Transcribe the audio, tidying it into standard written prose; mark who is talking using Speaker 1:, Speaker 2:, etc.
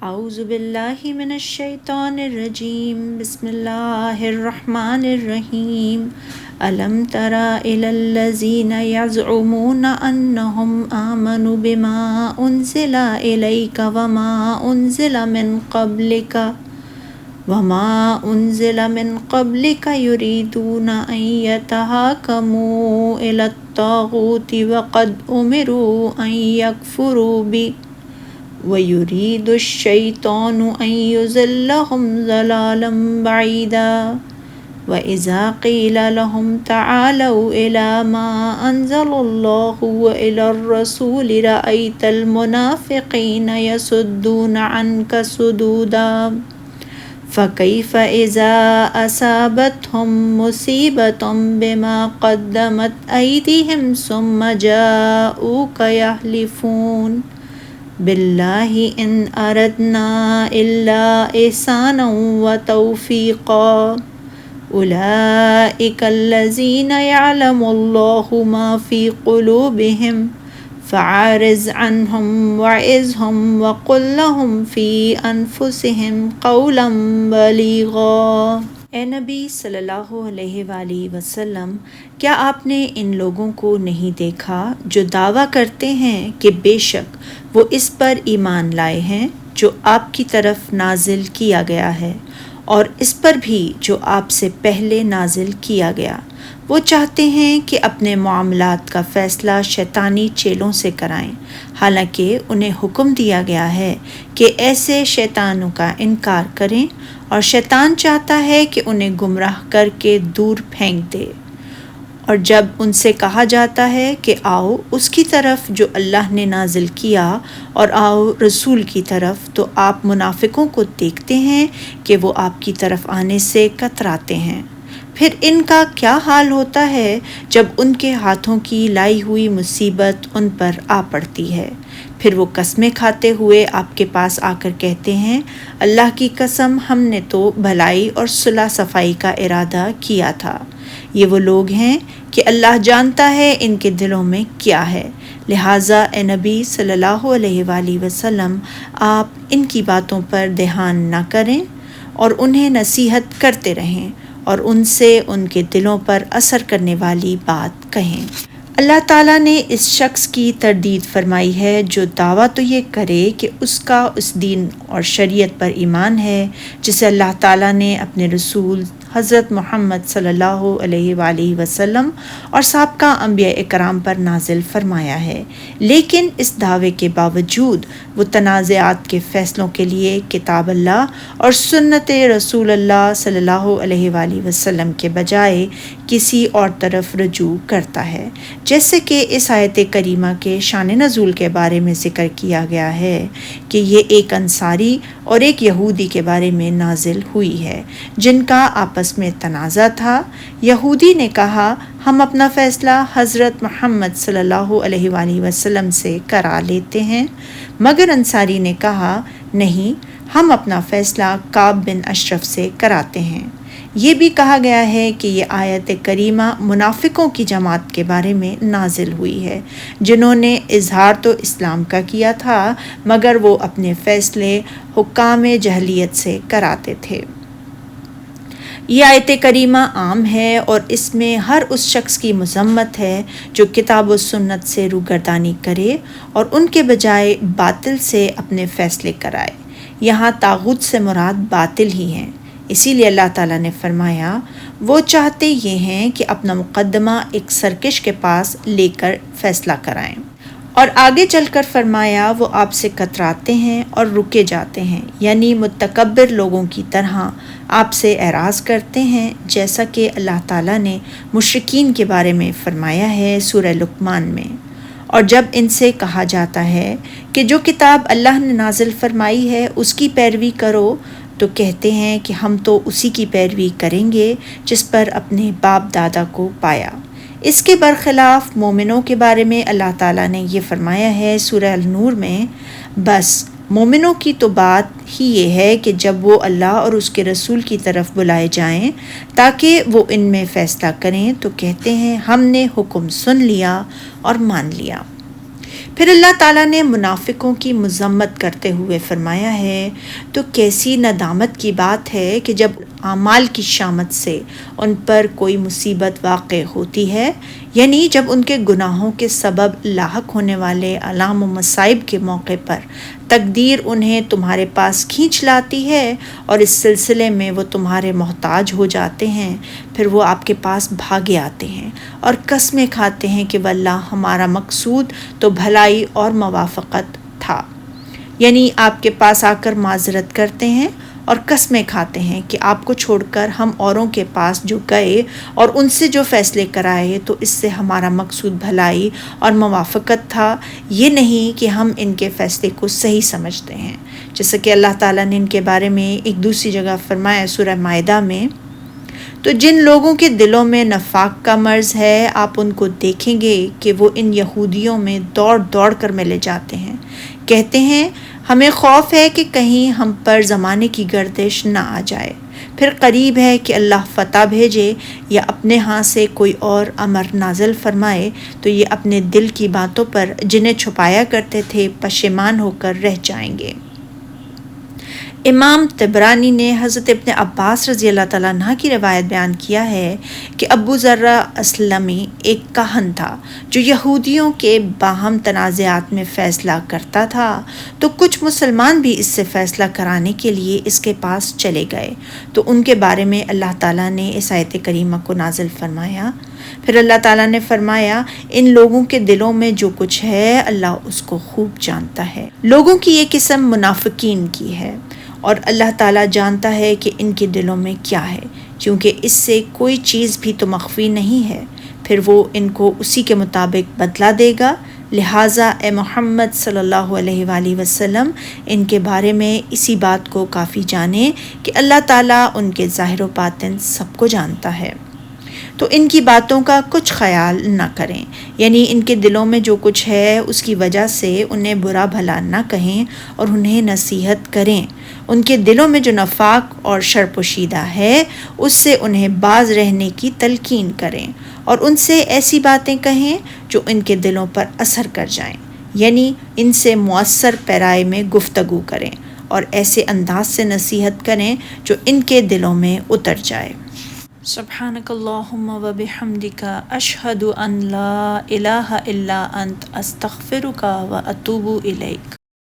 Speaker 1: اعوذ باللہ من الشیطان الرجیم بسم اللہ الرحمن الرحیم الم تر الی الذین یزعمون انہم آمنوا بما انزل الیک وما انزل من قبلک یریدون ان یتحاکموا الی الطاغوت وقد امروا ان یکفروا بہ وَيُرِيدُ الشَّيْطَانُ أَن يُضِلَّهُمْ ضَلَالًا بَعِيدًا وَإِذَا قِيلَ لَهُمْ تَعَالَوْا إِلَى مَا أَنزَلَ اللَّهُ وَإِلَى الرَّسُولِ رَأَيْتَ الْمُنَافِقِينَ يَصُدُّونَ عَنكَ صُدُودًا فَكَيْفَ إِذَا أَصَابَتْهُم مُّصِيبَةٌ بِمَا قَدَّمَتْ أَيْدِيهِمْ ثُمَّ جَاءُوكَ يَحْلِفُونَ باللہ ان اردنا الا احسانا وتوفیقا اولئک الذین یعلم اللہ ما فی قلوبہم فاعرض عنہم وعظہم وقل لہم فی انفسہم قولا بلیغا۔ اے نبی صلی اللہ علیہ وآلہ وسلم، کیا آپ نے ان لوگوں کو نہیں دیکھا جو دعویٰ کرتے ہیں کہ بے شک وہ اس پر ایمان لائے ہیں جو آپ کی طرف نازل کیا گیا ہے اور اس پر بھی جو آپ سے پہلے نازل کیا گیا۔ وہ چاہتے ہیں کہ اپنے معاملات کا فیصلہ شیطانی چیلوں سے کرائیں، حالانکہ انہیں حکم دیا گیا ہے کہ ایسے شیطانوں کا انکار کریں، اور شیطان چاہتا ہے کہ انہیں گمراہ کر کے دور پھینک دے۔ اور جب ان سے کہا جاتا ہے کہ آؤ اس کی طرف جو اللہ نے نازل کیا اور آؤ رسول کی طرف، تو آپ منافقوں کو دیکھتے ہیں کہ وہ آپ کی طرف آنے سے کتراتے ہیں۔ پھر ان کا کیا حال ہوتا ہے جب ان کے ہاتھوں کی لائی ہوئی مصیبت ان پر آ پڑتی ہے، پھر وہ قسمیں کھاتے ہوئے آپ کے پاس آ کر کہتے ہیں، اللہ کی قسم ہم نے تو بھلائی اور صلح صفائی کا ارادہ کیا تھا۔ یہ وہ لوگ ہیں کہ اللہ جانتا ہے ان کے دلوں میں کیا ہے، لہٰذا اے نبی صلی اللہ علیہ وآلہ وسلم، آپ ان کی باتوں پر دھیان نہ کریں اور انہیں نصیحت کرتے رہیں اور ان سے ان کے دلوں پر اثر کرنے والی بات کہیں۔ اللہ تعالیٰ نے اس شخص کی تردید فرمائی ہے جو دعویٰ تو یہ کرے کہ اس کا اس دین اور شریعت پر ایمان ہے جسے اللہ تعالیٰ نے اپنے رسول حضرت محمد صلی اللہ علیہ وآلہ وسلم اور سابقہ انبیاء اکرام پر نازل فرمایا ہے، لیکن اس دعوے کے باوجود وہ تنازعات کے فیصلوں کے لیے کتاب اللہ اور سنت رسول اللہ صلی اللہ علیہ وآلہ وسلم کے بجائے کسی اور طرف رجوع کرتا ہے، جیسے کہ اس آیت کریمہ کے شان نزول کے بارے میں ذکر کیا گیا ہے کہ یہ ایک انصاری اور ایک یہودی کے بارے میں نازل ہوئی ہے جن کا آپس میں تنازع تھا۔ یہودی نے کہا ہم اپنا فیصلہ حضرت محمد صلی اللہ علیہ وآلہ وسلم سے کرا لیتے ہیں، مگر انصاری نے کہا نہیں، ہم اپنا فیصلہ کعب بن اشرف سے کراتے ہیں۔ یہ بھی کہا گیا ہے کہ یہ آیت کریمہ منافقوں کی جماعت کے بارے میں نازل ہوئی ہے جنہوں نے اظہار تو اسلام کا کیا تھا مگر وہ اپنے فیصلے حکام جہلیت سے کراتے تھے۔ یہ آیت کریمہ عام ہے اور اس میں ہر اس شخص کی مذمت ہے جو کتاب و سنت سے روگردانی کرے اور ان کے بجائے باطل سے اپنے فیصلے کرائے۔ یہاں طاغوت سے مراد باطل ہی ہیں، اسی لیے اللہ تعالیٰ نے فرمایا وہ چاہتے یہ ہیں کہ اپنا مقدمہ ایک سرکش کے پاس لے کر فیصلہ کرائیں، اور آگے چل کر فرمایا وہ آپ سے کتراتے ہیں اور رکے جاتے ہیں، یعنی متکبر لوگوں کی طرح آپ سے اعراض کرتے ہیں، جیسا کہ اللہ تعالیٰ نے مشرکین کے بارے میں فرمایا ہے سورہ لقمان میں۔ اور جب ان سے کہا جاتا ہے کہ جو کتاب اللہ نے نازل فرمائی ہے اس کی پیروی کرو، تو کہتے ہیں کہ ہم تو اسی کی پیروی کریں گے جس پر اپنے باپ دادا کو پایا۔ اس کے برخلاف مومنوں کے بارے میں اللہ تعالیٰ نے یہ فرمایا ہے سورہ النور میں، بس مومنوں کی تو بات ہی یہ ہے کہ جب وہ اللہ اور اس کے رسول کی طرف بلائے جائیں تاکہ وہ ان میں فیصلہ کریں تو کہتے ہیں ہم نے حکم سن لیا اور مان لیا۔ پھر اللہ تعالیٰ نے منافقوں کی مذمت کرتے ہوئے فرمایا ہے، تو کیسی ندامت کی بات ہے کہ جب اعمال کی شامت سے ان پر کوئی مصیبت واقع ہوتی ہے، یعنی جب ان کے گناہوں کے سبب لاحق ہونے والے آلام و مصائب کے موقع پر تقدیر انہیں تمہارے پاس کھینچ لاتی ہے اور اس سلسلے میں وہ تمہارے محتاج ہو جاتے ہیں، پھر وہ آپ کے پاس بھاگے آتے ہیں اور قسمیں کھاتے ہیں کہ واللہ ہمارا مقصود تو بھلائی اور موافقت تھا، یعنی آپ کے پاس آ کر معذرت کرتے ہیں اور قسمیں کھاتے ہیں کہ آپ کو چھوڑ کر ہم اوروں کے پاس جو گئے اور ان سے جو فیصلے کرائے تو اس سے ہمارا مقصود بھلائی اور موافقت تھا، یہ نہیں کہ ہم ان کے فیصلے کو صحیح سمجھتے ہیں، جیسا کہ اللہ تعالیٰ نے ان کے بارے میں ایک دوسری جگہ فرمایا سورہ مائدہ میں، تو جن لوگوں کے دلوں میں نفاق کا مرض ہے آپ ان کو دیکھیں گے کہ وہ ان یہودیوں میں دوڑ دوڑ کر ملے جاتے ہیں، کہتے ہیں ہمیں خوف ہے کہ کہیں ہم پر زمانے کی گردش نہ آ جائے، پھر قریب ہے کہ اللہ فتح بھیجے یا اپنے ہاں سے کوئی اور امر نازل فرمائے تو یہ اپنے دل کی باتوں پر جنہیں چھپایا کرتے تھے پشیمان ہو کر رہ جائیں گے۔ امام طبرانی نے حضرت ابن عباس رضی اللہ تعالیٰ عنہ کی روایت بیان کیا ہے کہ ابو ذر اسلمی ایک کاہن تھا جو یہودیوں کے باہم تنازعات میں فیصلہ کرتا تھا، تو کچھ مسلمان بھی اس سے فیصلہ کرانے کے لیے اس کے پاس چلے گئے، تو ان کے بارے میں اللہ تعالیٰ نے اس آیت کریمہ کو نازل فرمایا۔ پھر اللہ تعالیٰ نے فرمایا ان لوگوں کے دلوں میں جو کچھ ہے اللہ اس کو خوب جانتا ہے۔ لوگوں کی یہ قسم منافقین کی ہے اور اللہ تعالیٰ جانتا ہے کہ ان کے دلوں میں کیا ہے، کیونکہ اس سے کوئی چیز بھی تو مخفی نہیں ہے، پھر وہ ان کو اسی کے مطابق بدلہ دے گا، لہٰذا اے محمد صلی اللہ علیہ وآلہ وسلم ان کے بارے میں اسی بات کو کافی جانیں کہ اللہ تعالیٰ ان کے ظاہر و باطن سب کو جانتا ہے، تو ان کی باتوں کا کچھ خیال نہ کریں، یعنی ان کے دلوں میں جو کچھ ہے اس کی وجہ سے انہیں برا بھلا نہ کہیں اور انہیں نصیحت کریں، ان کے دلوں میں جو نفاق اور شر پوشیدہ ہے اس سے انہیں باز رہنے کی تلقین کریں اور ان سے ایسی باتیں کہیں جو ان کے دلوں پر اثر کر جائیں، یعنی ان سے مؤثر پیرائے میں گفتگو کریں اور ایسے انداز سے نصیحت کریں جو ان کے دلوں میں اتر جائے۔ سبحانک اللہم و بحمدک اشہد ان لا الہ الا انت استغفرک و اتوب الیک۔